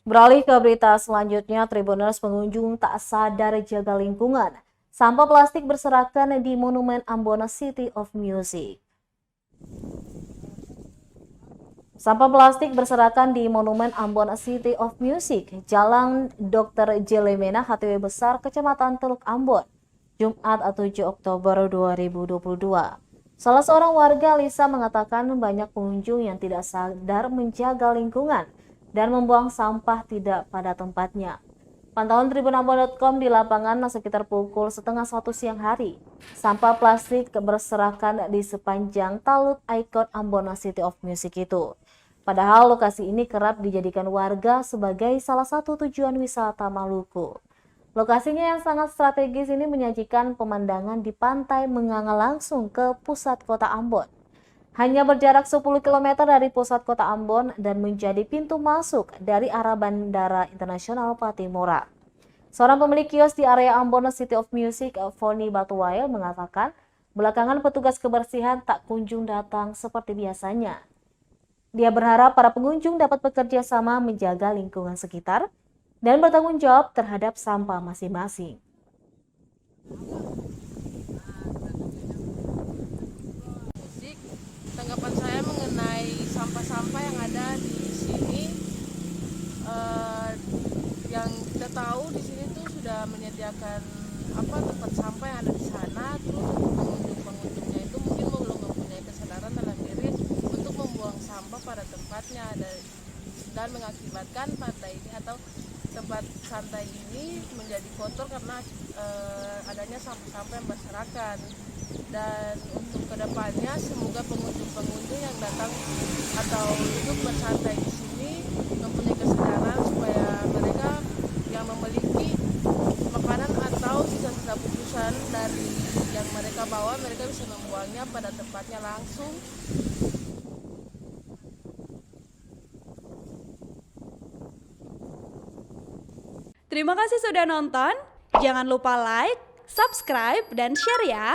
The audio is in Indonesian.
Beralih ke berita selanjutnya, Tribuners pengunjung tak sadar jaga lingkungan. Sampah plastik berserakan di Monumen Ambon City of Music. Sampah plastik berserakan di Monumen Ambon City of Music, Jalan Dr. Jelemena, HTW Besar, Kecamatan Teluk Ambon, Jumat 7 Oktober 2022. Salah seorang warga, Lisa, mengatakan banyak pengunjung yang tidak sadar menjaga lingkungan dan membuang sampah tidak pada tempatnya. Pantauan tribunambon.com di lapangan sekitar pukul 12:30 siang hari. Sampah plastik berserakan di sepanjang talut ikon Ambon City of Music itu. Padahal lokasi ini kerap dijadikan warga sebagai salah satu tujuan wisata Maluku. Lokasinya yang sangat strategis ini menyajikan pemandangan di pantai menganga langsung ke pusat kota Ambon. Hanya berjarak 10 km dari pusat kota Ambon dan menjadi pintu masuk dari arah Bandara Internasional Patimura. Seorang pemilik kios di area Ambon City of Music, Foni Batuwail, mengatakan belakangan petugas kebersihan tak kunjung datang seperti biasanya. Dia berharap para pengunjung dapat bekerja sama menjaga lingkungan sekitar dan bertanggung jawab terhadap sampah masing-masing. Tanggapan saya mengenai sampah-sampah yang ada di sini, yang kita tahu di sini tuh sudah menyediakan tempat sampah yang ada di sana, terus pengunjung-pengunjungnya itu mungkin belum mempunyai kesadaran dalam diri untuk membuang sampah pada tempatnya dan mengakibatkan pantai ini atau tempat santai ini menjadi kotor karena adanya sampah-sampah yang berserakan. Dan untuk kedepannya semoga pengunjung-pengunjung yang datang atau duduk bersantai di sini mempunyai kesadaran supaya mereka yang memiliki makanan atau sisa-sisa bungkusan dari yang mereka bawa, mereka bisa membuangnya pada tempatnya langsung. Terima kasih sudah nonton. Jangan lupa like, subscribe, dan share ya.